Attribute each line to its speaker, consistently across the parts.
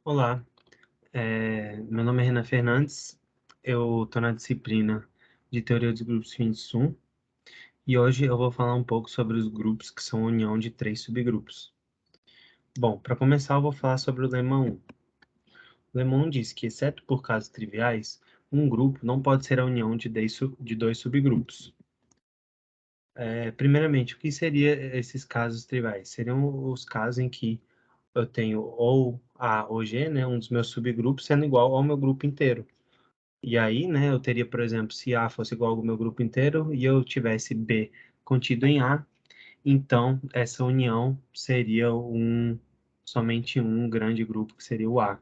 Speaker 1: Olá, meu nome é Renan Fernandes, eu estou na disciplina de Teoria dos Grupos Fins 1 e hoje eu vou falar um pouco sobre os grupos que são a união de três subgrupos. Bom, para começar eu vou falar sobre o lema 1. O lema 1 diz que, exceto por casos triviais, um grupo não pode ser a união de dois subgrupos. Primeiramente, o que seriam esses casos triviais? Seriam os casos em que eu tenho ou A ou G, né, um dos meus subgrupos sendo igual ao meu grupo inteiro. E aí, né, eu teria, por exemplo, se A fosse igual ao meu grupo inteiro e eu tivesse B contido em A, então essa união seria somente um grande grupo, que seria o A.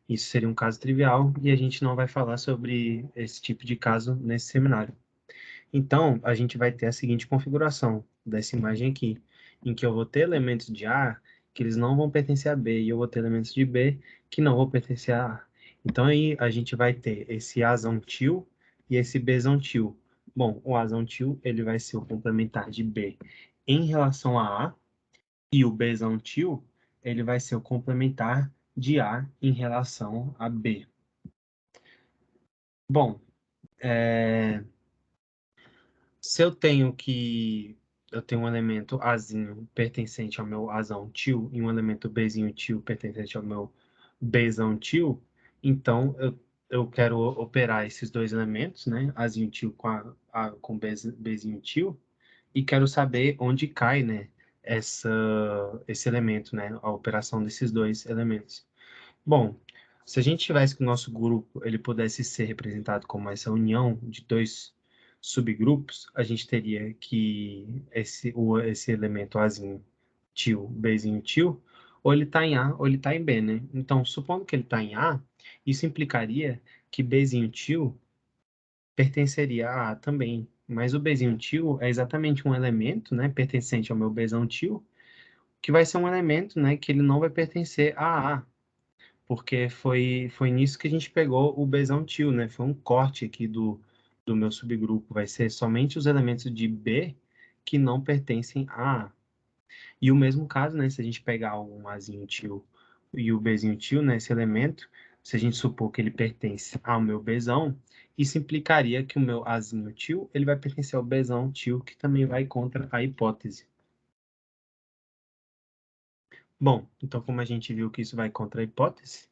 Speaker 1: Isso seria um caso trivial e a gente não vai falar sobre esse tipo de caso nesse seminário. Então, a gente vai ter a seguinte configuração dessa imagem aqui, em que eu vou ter elementos de A que eles não vão pertencer a B, e eu vou ter elementos de B que não vão pertencer a A. Então, aí a gente vai ter esse Azão tio e esse Bzão tio. Bom, o Azão tio, ele vai ser o complementar de B em relação a A, e o Bzão tio, ele vai ser o complementar de A em relação a B. Bom, se eu tenho um elemento Azinho pertencente ao meu Azão tio e um elemento Bzinho tio pertencente ao meu Bzão tio, então eu quero operar esses dois elementos, né? Azinho tio com Bzinho tio, e quero saber onde cai, né? Esse elemento, né? A operação desses dois elementos. Bom, se a gente tivesse que o nosso grupo ele pudesse ser representado como essa união de dois subgrupos, a gente teria que esse elemento Azinho tio, Bzinho tio, ou ele está em A ou ele está em B, né? Então, supondo que ele está em A, isso implicaria que Bzinho tio pertenceria a A também. Mas o Bzinho tio é exatamente um elemento, né, pertencente ao meu Bzão tio, que vai ser um elemento, né, que ele não vai pertencer a A, porque foi nisso que a gente pegou o Bzão tio, né? Foi um corte aqui do meu subgrupo. Vai ser somente os elementos de B que não pertencem a A. E o mesmo caso, né? Se a gente pegar um Azinho tio e o Bzinho tio, né? Esse elemento, se a gente supor que ele pertence ao meu Bzão, isso implicaria que o meu Azinho tio, ele vai pertencer ao Bzão tio, que também vai contra a hipótese. Bom, então como a gente viu que isso vai contra a hipótese,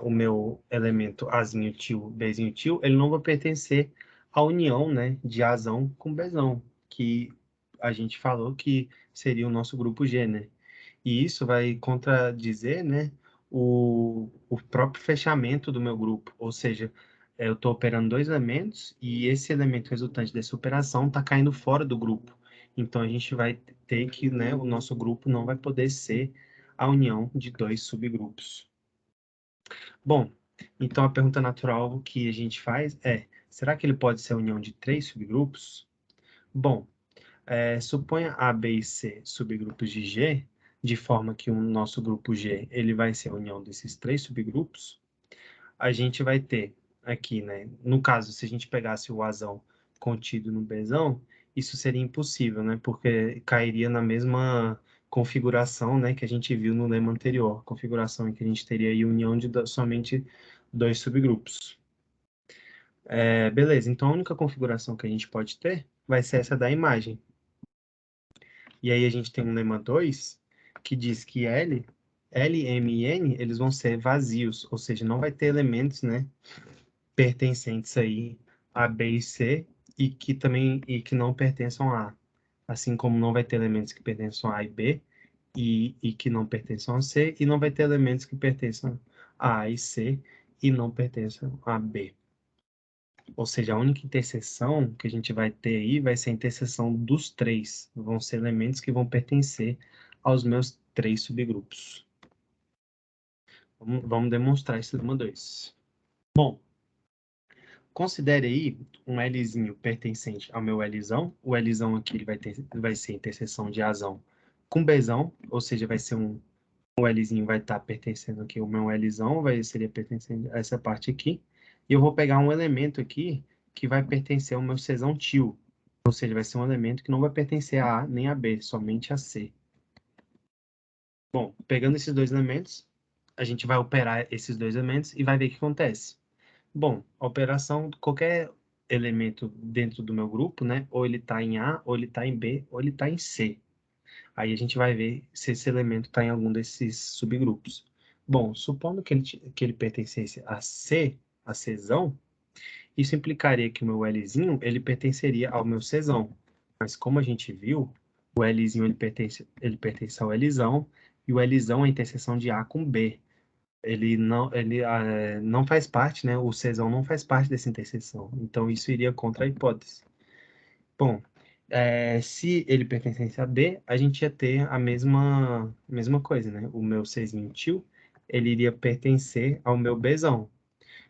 Speaker 1: o meu elemento Azinho tio, Bzinho tio, ele não vai pertencer à união, né, de Azão com Bzão, que a gente falou que seria o nosso grupo G, né? E isso vai contradizer, né, o próprio fechamento do meu grupo, ou seja, eu estou operando dois elementos e esse elemento resultante dessa operação está caindo fora do grupo. Então a gente vai ter que, né, o nosso grupo não vai poder ser a união de dois subgrupos. Bom, então a pergunta natural que a gente faz é: será que ele pode ser a união de três subgrupos? Bom, suponha A, B e C subgrupos de G, de forma que o nosso grupo G ele vai ser a união desses três subgrupos. A gente vai ter aqui, né? No caso, se a gente pegasse o Azão contido no Bzão, isso seria impossível, né? Porque cairia na mesma configuração, né, que a gente viu no lema anterior, configuração em que a gente teria aí união de somente dois subgrupos. Beleza, então a única configuração que a gente pode ter vai ser essa da imagem. E aí a gente tem um lema 2 que diz que L, M e N, eles vão ser vazios, ou seja, não vai ter elementos, né, pertencentes aí a B e C e que não pertençam a A. Assim como não vai ter elementos que pertençam a A e B e que não pertençam a C, e não vai ter elementos que pertençam a A e C e não pertençam a B. Ou seja, a única interseção que a gente vai ter aí vai ser a interseção dos três. Vão ser elementos que vão pertencer aos meus três subgrupos. Vamos demonstrar esse lema 2. Bom, considere aí um Lzinho pertencente ao meu Lzão. O Lzão aqui ele vai ser a interseção de Azão com Bzão, ou seja, vai ser o Lzinho vai estar pertencendo aqui ao meu Lzão, seria pertencendo a essa parte aqui. E eu vou pegar um elemento aqui que vai pertencer ao meu Czão tio, ou seja, vai ser um elemento que não vai pertencer a nem a B, somente a C. Bom, pegando esses dois elementos, a gente vai operar esses dois elementos e vai ver o que acontece. Bom, a operação, qualquer elemento dentro do meu grupo, né? Ou ele está em A, ou ele está em B, ou ele está em C. Aí a gente vai ver se esse elemento está em algum desses subgrupos. Bom, supondo que ele pertencesse a C, a Czão, isso implicaria que o meu Lzinho, ele pertenceria ao meu Czão. Mas como a gente viu, o Lzinho ele pertence ao Lzão, e o Lzão é a interseção de A com B. Ele não faz parte, né? O Czão não faz parte dessa interseção. Então, isso iria contra a hipótese. Bom, se ele pertencesse a B, a gente ia ter a mesma coisa, né? O meu Czinho tio, ele iria pertencer ao meu Bzão.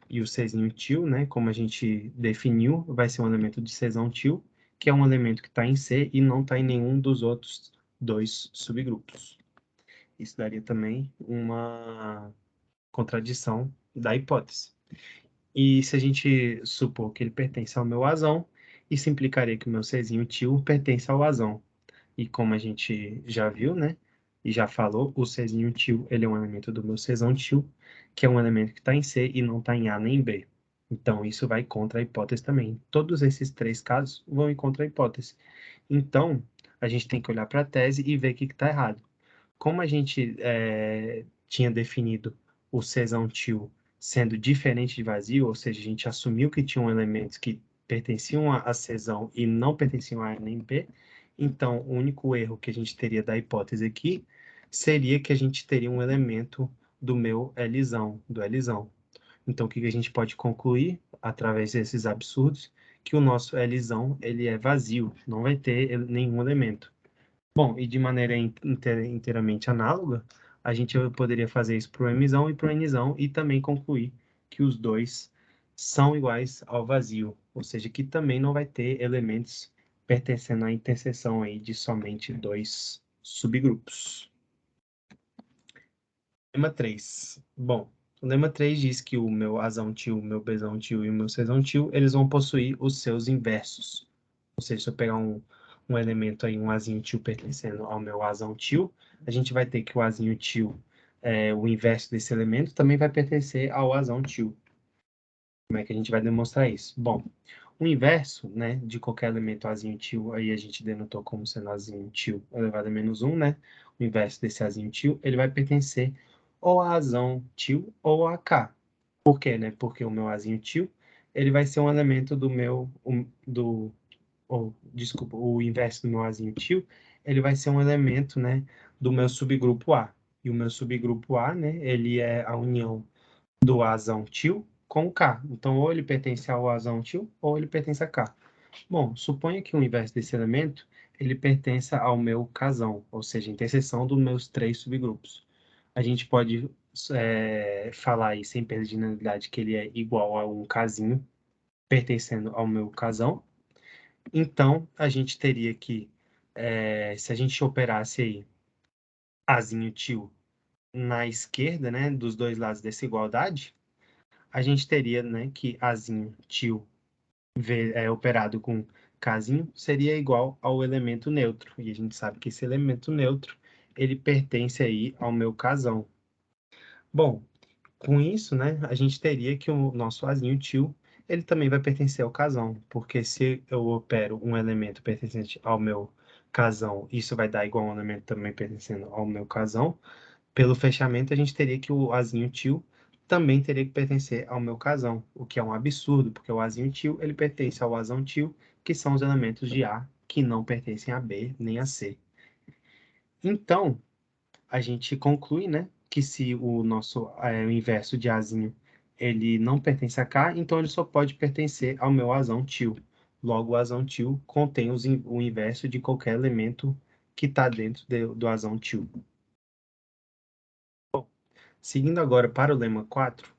Speaker 1: E o Czinho tio, né? Como a gente definiu, vai ser um elemento de Czão tio, que é um elemento que está em C e não está em nenhum dos outros dois subgrupos. Isso daria também uma contradição da hipótese. E se a gente supor que ele pertence ao meu Azão, isso implicaria que o meu Czinho tio pertence ao Azão. E como a gente já viu, né? E já falou, o Czinho tio, ele é um elemento do meu Czão tio, que é um elemento que está em C e não está em A nem em B. Então, isso vai contra a hipótese também. Todos esses três casos vão em contra a hipótese. Então, a gente tem que olhar para a tese e ver o que está errado. Como a gente tinha definido o Czão tio sendo diferente de vazio, ou seja, a gente assumiu que tinham elementos que pertenciam a Czão e não pertenciam a A nem B, então o único erro que a gente teria da hipótese aqui seria que a gente teria um elemento do meu Lzão, do Lzão. Então, o que a gente pode concluir, através desses absurdos, que o nosso Lzão, ele é vazio, não vai ter nenhum elemento. Bom, e de maneira inteiramente análoga, a gente poderia fazer isso para o Mzão e para o Nzão e também concluir que os dois são iguais ao vazio, ou seja, que também não vai ter elementos pertencendo à interseção aí de somente dois subgrupos. Lema 3. Bom, o lema 3 diz que o meu Azão tio, o meu Bzão tio e o meu Czão tio, eles vão possuir os seus inversos. Ou seja, se eu pegar um elemento aí, um Azinho tio pertencendo ao meu Azão tio, a gente vai ter que o Azinho tio, o inverso desse elemento, também vai pertencer ao Azão tio. Como é que a gente vai demonstrar isso? Bom, o inverso, né, de qualquer elemento Azinho tio, aí a gente denotou como sendo Azinho tio elevado a menos 1, né? O inverso desse Azinho tio, ele vai pertencer ou a Azão tio ou a K. Por quê, né? Porque o meu Azinho tio, ele vai ser um elemento do meu, desculpa, o inverso do meu Azinho tio, ele vai ser um elemento, né, do meu subgrupo A. E o meu subgrupo A, né, ele é a união do Azão tio com o K. Então, ou ele pertence ao Azão tio, ou ele pertence a K. Bom, suponha que o inverso desse elemento, ele pertença ao meu casão, ou seja, a interseção dos meus três subgrupos. A gente pode falar aí, sem perda de nulidade, que ele é igual a um casinho pertencendo ao meu casão. Então, a gente teria que, se a gente operasse aí Azinho tio na esquerda, né, dos dois lados dessa igualdade, a gente teria, né, que Azinho tio operado com Kzinho seria igual ao elemento neutro. E a gente sabe que esse elemento neutro, ele pertence aí ao meu casão. Bom, com isso, né, a gente teria que o nosso Azinho tio, ele também vai pertencer ao casão, porque se eu opero um elemento pertencente ao meu casão, isso vai dar igual a um elemento também pertencendo ao meu casão. Pelo fechamento, a gente teria que o Azinho tio também teria que pertencer ao meu casão, o que é um absurdo, porque o Azinho tio, ele pertence ao Azão tio, que são os elementos de A que não pertencem a B nem a C. Então, a gente conclui, né, que se o inverso de Azinho, ele não pertence a K, então ele só pode pertencer ao meu Azão tio. Logo, o Azão tio contém o inverso de qualquer elemento que está dentro do Azão tio. Seguindo agora para o lema 4,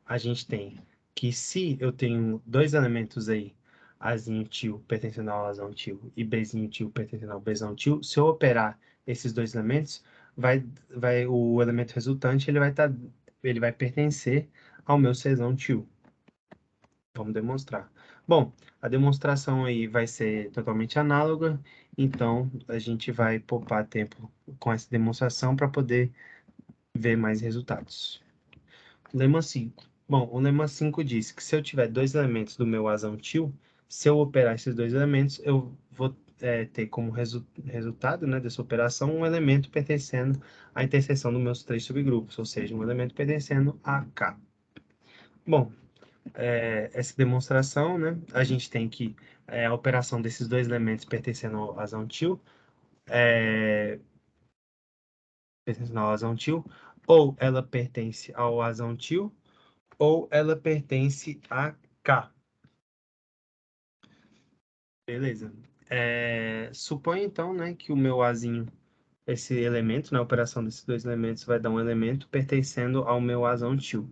Speaker 1: a gente tem que se eu tenho dois elementos aí, Azinho tio pertencendo ao Azão tio e Bzinho tio pertencendo ao Bzão tio, se eu operar esses dois elementos, o elemento resultante ele vai pertencer ao meu Czão tio. Vamos demonstrar. Bom, a demonstração aí vai ser totalmente análoga, então a gente vai poupar tempo com essa demonstração para poder ver mais resultados. Lema 5. Bom, o lema 5 diz que se eu tiver dois elementos do meu Azão tio, se eu operar esses dois elementos, eu vou ter como resultado, né, dessa operação um elemento pertencendo à interseção dos meus três subgrupos, ou seja, um elemento pertencendo a K. Bom, essa demonstração, né, a gente tem que a operação desses dois elementos pertencendo ao Azão tio, pertencendo ao Azão tio, ou ela pertence ao Azão tio, ou ela pertence a K. Beleza. Suponha então, né, que o meu Azinho, esse elemento, na operação desses dois elementos, vai dar um elemento pertencendo ao meu Azão tio.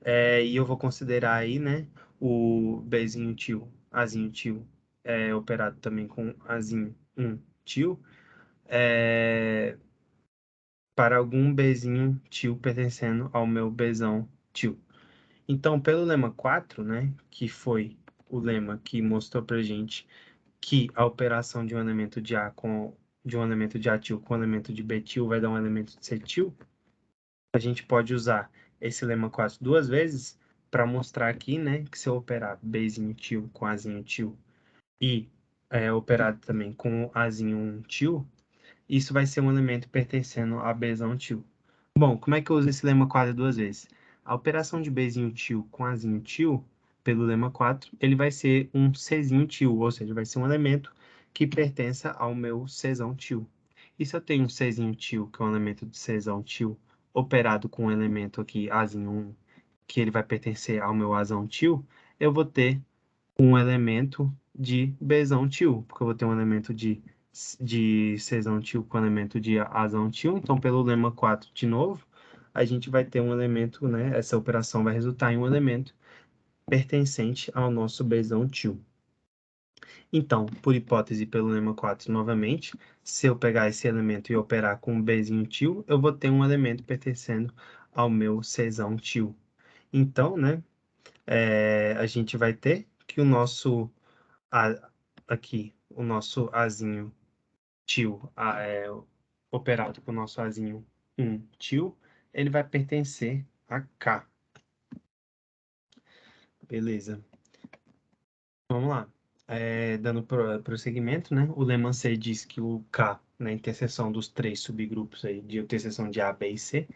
Speaker 1: E eu vou considerar aí, né, o Bzinho tio, Azinho tio, operado também com Azinho 1 tio, para algum Bzinho tio pertencendo ao meu Bzão tio. Então, pelo lema 4, né, que foi o lema que mostrou pra gente que a operação de um elemento de A de um elemento de A-til com um elemento de B-til vai dar um elemento de C-til, a gente pode usar esse lema 4 duas vezes para mostrar aqui, né, que se eu operar Bzinho-til com Azinho-til e operado também com Azinho-til, isso vai ser um elemento pertencendo a Bzão-til. Bom, como é que eu uso esse lema 4 duas vezes? A operação de Bzinho-til com Azinho-til, pelo lema 4, ele vai ser um Czinho-til, ou seja, vai ser um elemento que pertença ao meu Czão-til. E se eu tenho um Czinho-til, que é um elemento de Czão-til, operado com um elemento aqui, Azinho1, que ele vai pertencer ao meu Azão-til, eu vou ter um elemento de Bzão-til, porque eu vou ter um elemento de Czão-til com elemento de Azão-til. Então, pelo lema 4, de novo, a gente vai ter um elemento, né? Essa operação vai resultar em um elemento pertencente ao nosso Bzão-til. Então, por hipótese, pelo lema 4, novamente, se eu pegar esse elemento e operar com um Bzinho-til, eu vou ter um elemento pertencendo ao meu Czão-til. Então, né, a gente vai ter que o nosso aqui, o nosso Azinho til, operado com o nosso Azinho 1 til, ele vai pertencer a K. Beleza. Vamos lá. Dando prosseguimento, né? O lema C diz que o K, na interseção dos três subgrupos aí, de interseção de A, B e C,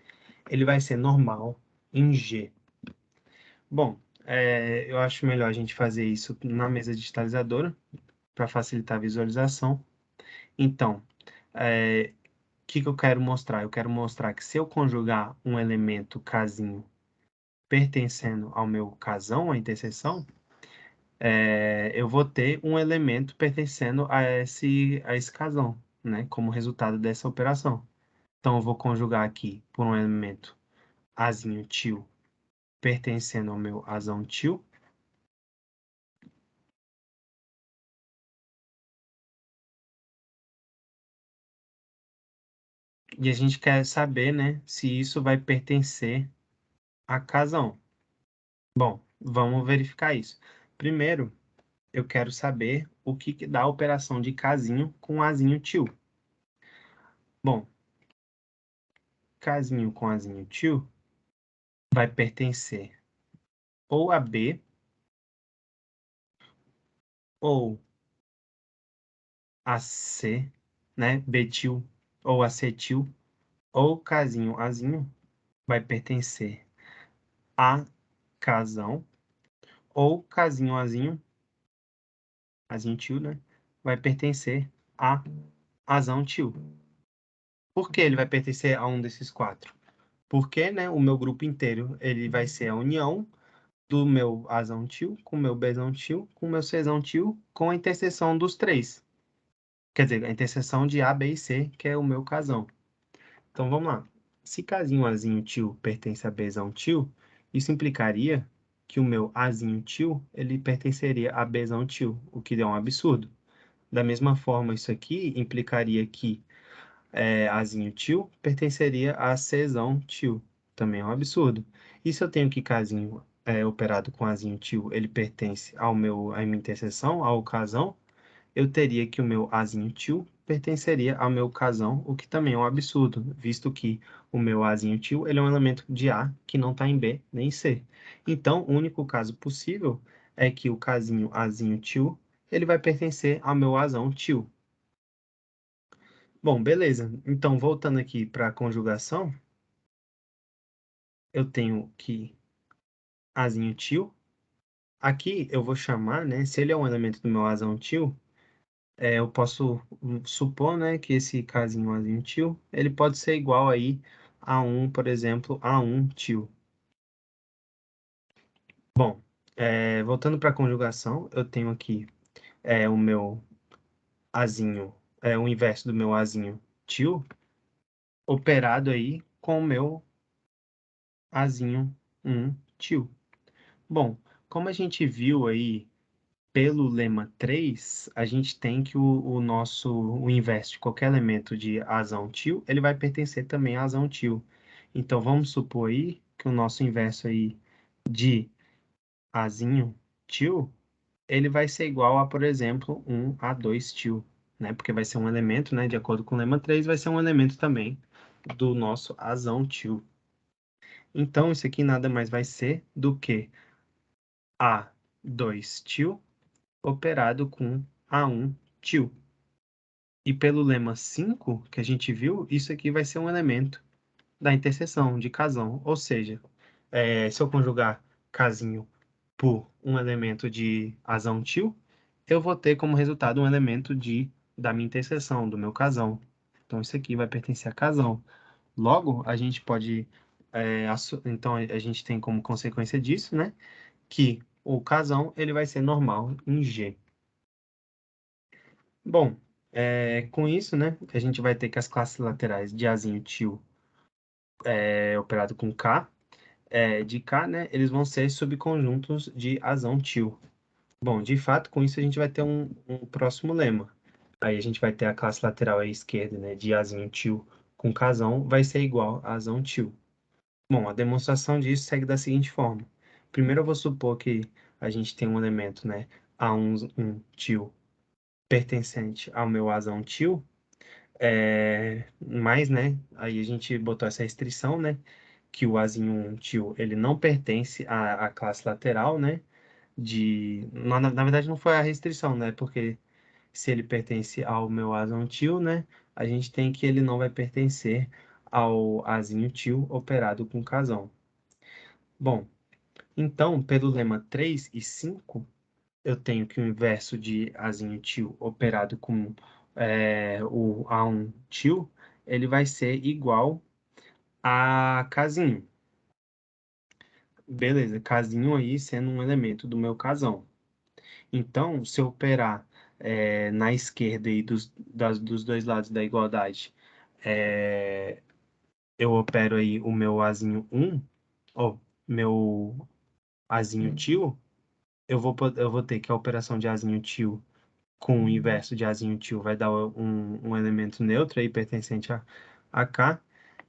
Speaker 1: ele vai ser normal em G. Bom, eu acho melhor a gente fazer isso na mesa digitalizadora, para facilitar a visualização. Então, o que eu quero mostrar? Eu quero mostrar que se eu conjugar um elemento casinho pertencendo ao meu casão, a interseção, eu vou ter um elemento pertencendo a esse casão, né? Como resultado dessa operação. Então, eu vou conjugar aqui por um elemento azinho til pertencendo ao meu azão til. E a gente quer saber, né, se isso vai pertencer a casão. Bom, vamos verificar isso. Primeiro, eu quero saber o que dá a operação de casinho com azinho til. Bom, casinho com azinho til vai pertencer ou a B, ou a C, né? Betil, ou acetil, ou casinho azinho vai pertencer a casão, ou casinho azinho, azinho til, né? Vai pertencer a azão til. Por que ele vai pertencer a um desses quatro? Porque, né, o meu grupo inteiro ele vai ser a união do meu Azão til com o meu Bzão til com o meu Czão til com a interseção dos três. Quer dizer, a interseção de A, B e C, que é o meu casão. Então, vamos lá. Se casinho Azinho til pertence a Bzão til, isso implicaria que o meu Azinho til, ele pertenceria a Bzão til, o que é um absurdo. Da mesma forma, isso aqui implicaria que Azinho til pertenceria a Czão til, também é um absurdo. E se eu tenho que casinho operado com Azinho til, ele pertence à minha interseção, ao casão, eu teria que o meu Azinho til pertenceria ao meu casão, o que também é um absurdo, visto que o meu Azinho tio, ele é um elemento de A que não está em B nem em C. Então, o único caso possível é que o casinho Azinho tio, ele vai pertencer ao meu Azão tio. Bom, beleza. Então, voltando aqui para a conjugação, eu tenho que Azinho tio. Aqui eu vou chamar, né? Se ele é um elemento do meu Azão tio, eu posso supor, né, que esse casinho Azinho tio, ele pode ser igual aí a um, por exemplo, a um tio. Bom, voltando para a conjugação, eu tenho aqui o meu Azinho, o inverso do meu Azinho tio, operado aí com o meu Azinho tio. Bom, como a gente viu aí pelo lema 3, a gente tem que o inverso de qualquer elemento de azão tio, ele vai pertencer também a azão tio. Então, vamos supor aí que o nosso inverso aí de azinho tio, ele vai ser igual a, por exemplo, um A2 tio, né? Porque vai ser um elemento, né? De acordo com o lema 3, vai ser um elemento também do nosso azão tio. Então, isso aqui nada mais vai ser do que A2 tio operado com A1 tio. E pelo lema 5 que a gente viu, isso aqui vai ser um elemento da interseção de casão. Ou seja, se eu conjugar casinho por um elemento de azão tio, eu vou ter como resultado um elemento da minha interseção, do meu casão. Então, isso aqui vai pertencer a casão. Logo, a gente pode... então, a gente tem como consequência disso, né? Que o casão ele vai ser normal em G. Bom, com isso, né, a gente vai ter que as classes laterais de Azinho tio operado com K, de K, né, eles vão ser subconjuntos de Azão tio. Bom, de fato, com isso a gente vai ter um próximo lema. Aí a gente vai ter a classe lateral à esquerda, né, de Azinho tio com Kazão, vai ser igual a Azão tio. Bom, a demonstração disso segue da seguinte forma. Primeiro eu vou supor que a gente tem um elemento, né, A1 tio pertencente ao meu Azão tio, mas, né, aí a gente botou essa restrição, né, que o Azinho tio, ele não pertence à classe lateral, né, na verdade não foi a restrição, né, porque se ele pertence ao meu Azinho tio, né, a gente tem que ele não vai pertencer ao Azinho tio operado com casão. Bom, então, pelo lema 3 e 5, eu tenho que o inverso de Azinho tio operado com o A1 tio, ele vai ser igual a casinho. Beleza, casinho aí sendo um elemento do meu casão. Então, se eu operar na esquerda aí dos dois lados da igualdade, eu opero aí o meu Azinho 1, ou meu Azinho tio, eu vou ter que a operação de Azinho tio com o inverso de Azinho tio vai dar um elemento neutro aí pertencente a K.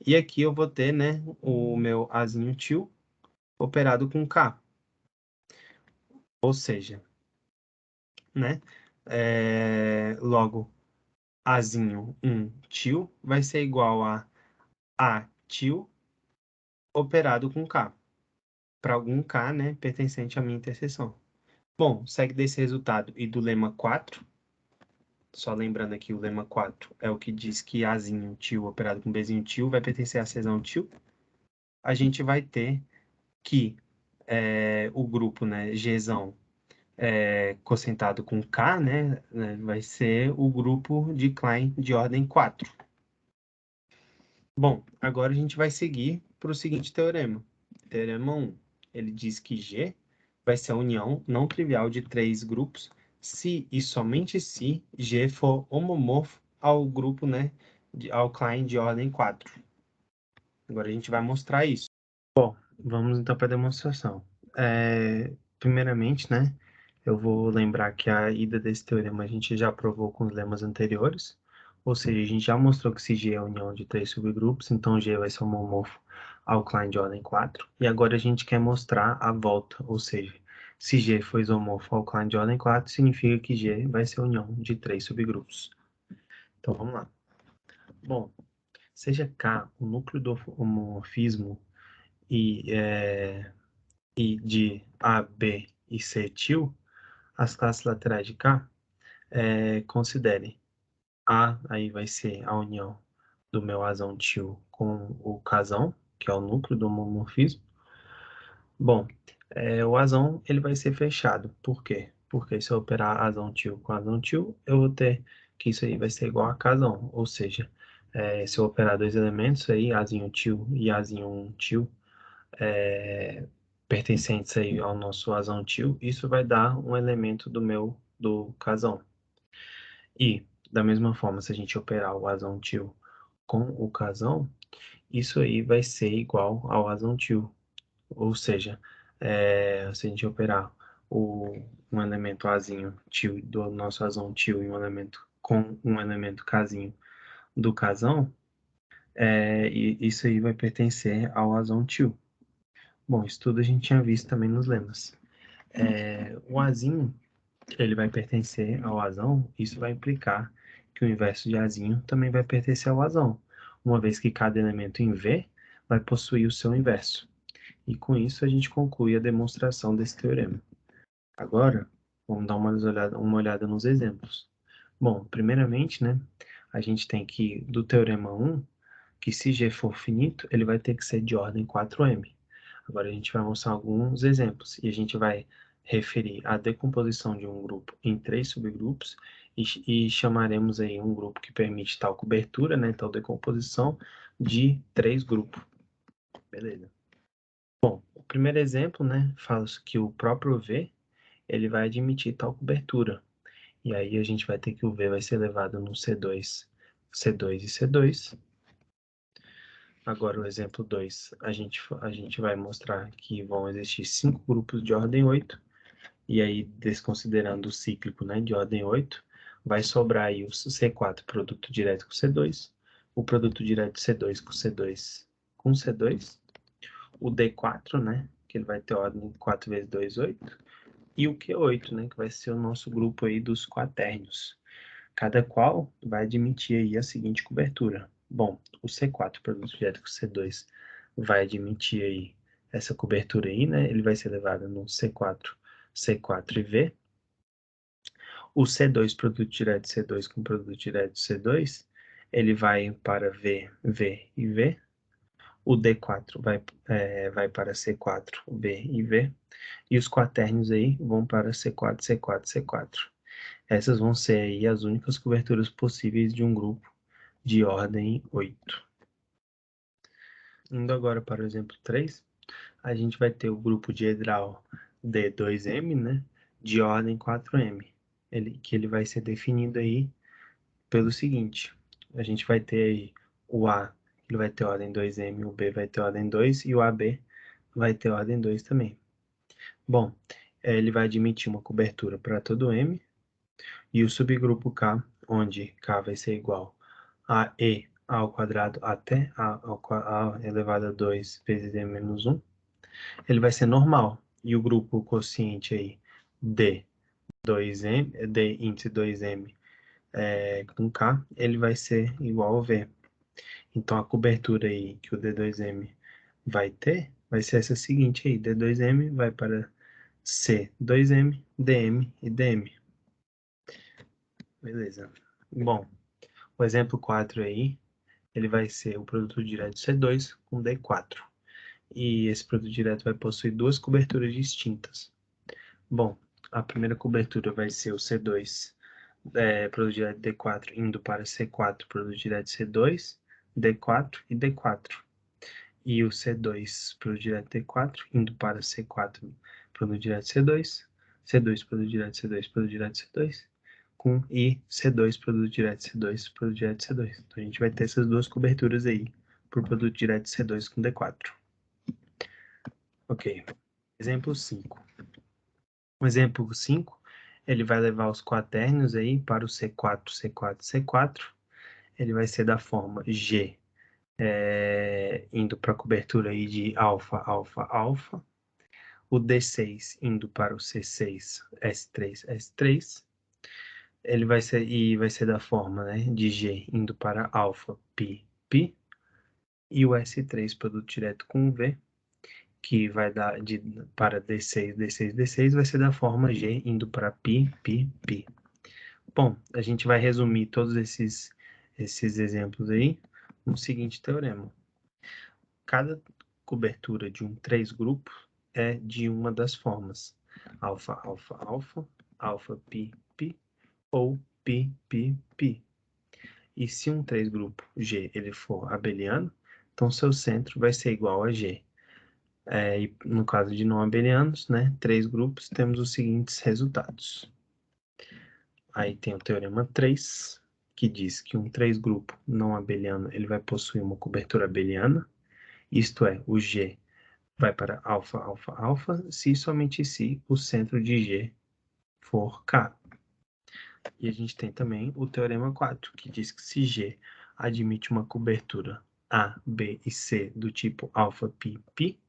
Speaker 1: E aqui eu vou ter, né, o meu Azinho tio operado com K. Ou seja, né, logo, Azinho tio vai ser igual a tio operado com K. Para algum K, né, pertencente à minha interseção. Bom, segue desse resultado e do lema 4, só lembrando aqui, o lema 4 é o que diz que Azinho tio operado com Bzinho tio vai pertencer a Czão tio. A gente vai ter que o grupo, né, Gzão, cocentado com K, né, vai ser o grupo de Klein de ordem 4. Bom, agora a gente vai seguir para o seguinte teorema. Teorema 1. Ele diz que G vai ser a união não trivial de três grupos se e somente se G for homomorfo ao grupo, né, ao Klein de ordem 4. Agora a gente vai mostrar isso. Bom, vamos então para a demonstração. Primeiramente, né, eu vou lembrar que a ida desse teorema a gente já provou com os lemas anteriores, ou seja, a gente já mostrou que se G é a união de três subgrupos, então G vai ser homomorfo ao Klein de ordem 4, e agora a gente quer mostrar a volta, ou seja, se G for isomorfo ao Klein de ordem 4, significa que G vai ser a união de três subgrupos. Então, vamos lá. Bom, seja K o núcleo do homomorfismo e de A, B e C etil, as classes laterais de K, considere A, aí vai ser a união do meu azão tio com o casão, que é o núcleo do homomorfismo. Bom, o azão ele vai ser fechado. Por quê? Porque se eu operar azão tio com azão tio, eu vou ter que isso aí vai ser igual a casão. Ou seja, se eu operar dois elementos aí, azinho tio e azinho 1 tio, pertencentes aí ao nosso azão tio, isso vai dar um elemento do casão. E, da mesma forma, se a gente operar o azão tio com o casão, isso aí vai ser igual ao azão tio. Ou seja, se a gente operar um elemento Azinho tio do nosso azão tio e um elemento com um elemento Kzinho do casão, e isso aí vai pertencer ao azão tio. Bom, isso tudo a gente tinha visto também nos lemas. O Azinho, ele vai pertencer ao azão, isso vai implicar que o inverso de Azinho também vai pertencer ao azão, uma vez que cada elemento em V vai possuir o seu inverso. E com isso a gente conclui a demonstração desse teorema. Agora, vamos dar uma olhada nos exemplos. Bom, primeiramente, né, a gente tem que, do teorema 1, que se G for finito, ele vai ter que ser de ordem 4m. Agora a gente vai mostrar alguns exemplos e a gente vai referir a decomposição de um grupo em 3 subgrupos e chamaremos aí um grupo que permite tal cobertura, né, tal decomposição, de 3 grupos. Beleza. Bom, o primeiro exemplo, né, fala que o próprio V, ele vai admitir tal cobertura. E aí a gente vai ter que o V vai ser elevado no C2 e C2. Agora o exemplo 2, a gente vai mostrar que vão existir 5 grupos de ordem 8, e aí desconsiderando o cíclico, né, de ordem 8, vai sobrar aí o C4 produto direto com C2, o produto direto C2 com C2 com C2, o D4, né, que ele vai ter ordem 4 vezes 2, 8, e o Q8, né, que vai ser o nosso grupo aí dos quaternios. Cada qual vai admitir aí a seguinte cobertura. Bom, o C4, produto direto com C2, vai admitir aí essa cobertura aí, né? Ele vai ser levado no C4, C4 e V. O C2, produto direto de C2 com produto direto de C2, ele vai para V, V e V. O D4 vai para C4, V e V. E os quaternios aí vão para C4, C4, C4. Essas vão ser aí as únicas coberturas possíveis de um grupo de ordem 8. Indo agora para o exemplo 3, a gente vai ter o grupo diedral D2M, né, de ordem 4M, que ele vai ser definido aí pelo seguinte, a gente vai ter aí o A, ele vai ter ordem 2M, o B vai ter ordem 2 e o AB vai ter ordem 2 também. Bom, ele vai admitir uma cobertura para todo M, e o subgrupo K, onde K vai ser igual a E ao quadrado até A elevado a 2 vezes E menos 1, ele vai ser normal. E o grupo quociente aí, D, 2M, D índice 2M com K, ele vai ser igual ao V. Então, a cobertura aí que o D2M vai ter, vai ser essa seguinte aí, D2M vai para C, 2M, DM e DM. Beleza. Bom, o exemplo 4 aí, ele vai ser o produto direto C2 com D4. E esse produto direto vai possuir duas coberturas distintas. Bom, a primeira cobertura vai ser o C2, produto direto D4, indo para C4, produto direto C2, D4 e D4. E o C2, produto direto D4, indo para C4, produto direto C2, C2, produto direto C2, produto direto C2, com I C2, produto direto C2, produto direto C2. Então a gente vai ter essas duas coberturas aí, por produto direto C2 com D4. Ok, exemplo 5. O exemplo 5, ele vai levar os quaternios aí para o C4, C4, C4. Ele vai ser da forma G, indo para a cobertura aí de alfa, alfa, alfa. O D6 indo para o C6, S3, S3. ele vai ser da forma, né, de G indo para alfa, π, π, e o S3 produto direto com V, que vai dar para D6, D6, D6, vai ser da forma G indo para π, π, π. Bom, a gente vai resumir todos esses exemplos aí no seguinte teorema. Cada cobertura de um 3 grupos é de uma das formas alfa, alfa, alfa, alfa, π, π ou π, π, π. E se um 3 grupo G ele for abeliano, então seu centro vai ser igual a G. E no caso de não abelianos, né, 3 grupos, temos os seguintes resultados. Aí tem o teorema 3, que diz que um 3 grupo não abeliano ele vai possuir uma cobertura abeliana, isto é, o G vai para alfa, alfa, alfa, se somente se o centro de G for K. E a gente tem também o teorema 4, que diz que se G admite uma cobertura A, B e C do tipo alfa, π, π,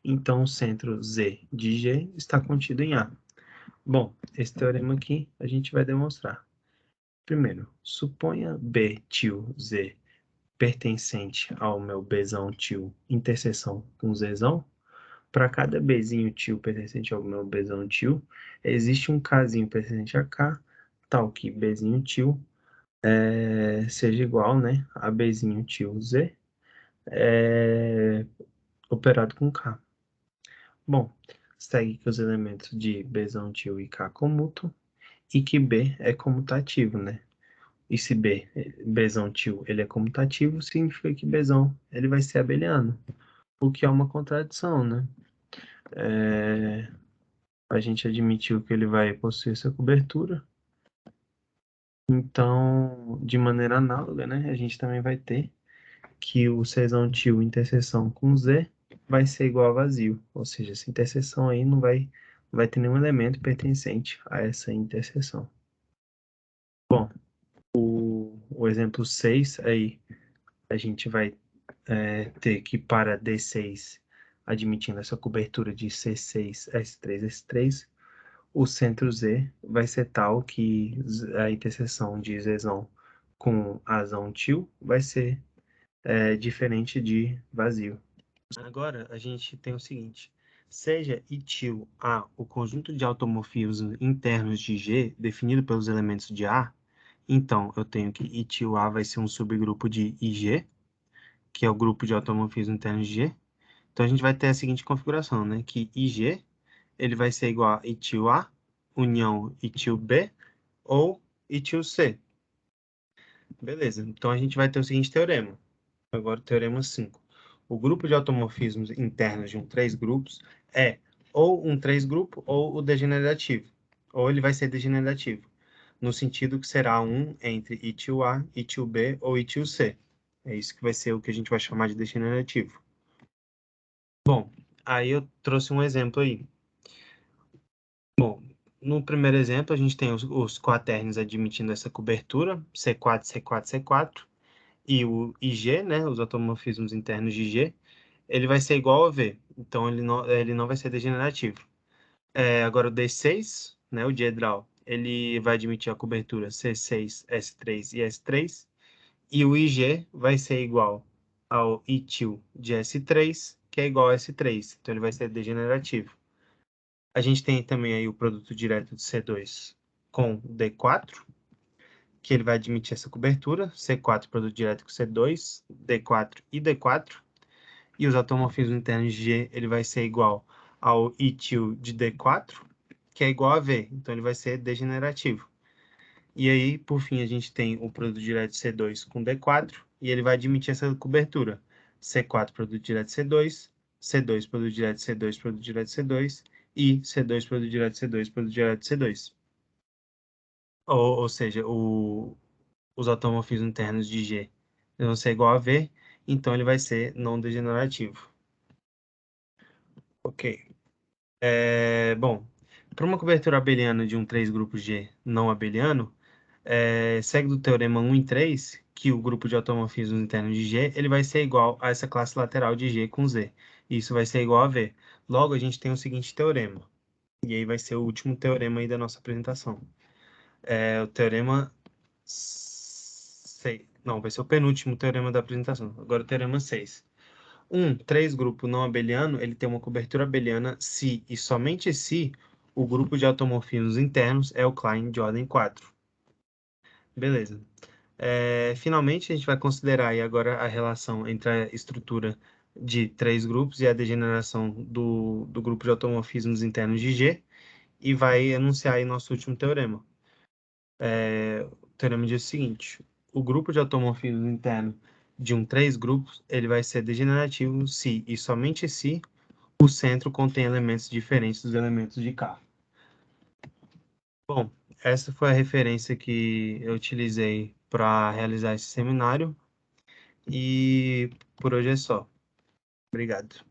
Speaker 1: então o centro Z de G está contido em A. Bom, esse teorema aqui a gente vai demonstrar. Primeiro, suponha B tio Z pertencente ao meu Bzão tio interseção com Zzão. Para cada Bzinho tio pertencente ao meu Bzão tio, existe um Kzinho pertencente a K, tal que Bzinho tio seja igual, né, a Bzinho tio Z operado com K. Bom, segue que os elementos de Bzão tio e K comutam e que B é comutativo, né? E se Bzão tio ele é comutativo, significa que Bzão ele vai ser abeliano, o que é uma contradição, né? A gente admitiu que ele vai possuir essa cobertura. Então, de maneira análoga, né, a gente também vai ter que o Czão tio interseção com Z vai ser igual a vazio. Ou seja, essa interseção aí não vai ter nenhum elemento pertencente a essa interseção. Bom, o exemplo 6 aí, a gente vai ter que para D6, admitindo essa cobertura de C6, S3, S3, o centro Z vai ser tal que a interseção de Zzão com Azão tio vai ser diferente de vazio. Agora a gente tem o seguinte: seja I tio A o conjunto de automorfismos internos de G definido pelos elementos de A, então eu tenho que I tio A vai ser um subgrupo de IG, que é o grupo de automorfismos internos de G. Então a gente vai ter a seguinte configuração, né? Que IG ele vai ser igual a I tio A união I tio B ou I tio C. Beleza, então a gente vai ter o seguinte teorema. Agora o teorema 5. O grupo de automorfismos internos de um 3 grupos é ou um 3 grupo ou o degenerativo. Ou ele vai ser degenerativo, no sentido que será um entre I tio A, I tio B ou I tio C. É isso que vai ser o que a gente vai chamar de degenerativo. Bom, aí eu trouxe um exemplo aí. Bom, no primeiro exemplo, a gente tem os quaternos admitindo essa cobertura, C4, C4, C4, e o IG, né, os automorfismos internos de G, ele vai ser igual a V, então ele não vai ser degenerativo. Agora o D6, né, o diedral, ele vai admitir a cobertura C6, S3 e S3, e o IG vai ser igual ao ITIL de S3, que é igual a S3, então ele vai ser degenerativo. A gente tem também aí o produto direto de C2 com D4, que ele vai admitir essa cobertura, C4 produto direto com C2, D4 e D4, e os automorfismos internos de G, ele vai ser igual ao ITIL de D4, que é igual a V, então ele vai ser degenerativo. E aí, por fim, a gente tem o produto direto de C2 com D4, e ele vai admitir essa cobertura, C4 produto direto de C2, C2 produto direto de C2, produto direto de C2, e C2 produto direto de C2, produto direto de C2. Ou seja, os automorfismos internos de G vão ser igual a V, então ele vai ser não degenerativo. Ok. Bom, para uma cobertura abeliana de um 3 grupos G não abeliano, segue do teorema 1 em 3 que o grupo de automorfismos internos de G ele vai ser igual a essa classe lateral de G com Z. Isso vai ser igual a V. Logo, a gente tem o seguinte teorema. E aí vai ser o último teorema aí da nossa apresentação. É o teorema 6. Não, vai ser o penúltimo teorema da apresentação. Agora o teorema 6. Um 3-grupo não abeliano, ele tem uma cobertura abeliana se e somente se o grupo de automorfismos internos é o Klein de ordem 4. Beleza. Finalmente, a gente vai considerar aí agora a relação entre a estrutura de 3 grupos e a degeneração do grupo de automorfismos internos de G, e vai enunciar aí nosso último teorema. O teorema diz o seguinte: o grupo de automorfismos interno de 3 grupos, ele vai ser degenerativo se e somente se o centro contém elementos diferentes dos elementos de K. Bom, essa foi a referência que eu utilizei para realizar esse seminário, e por hoje é só. Obrigado.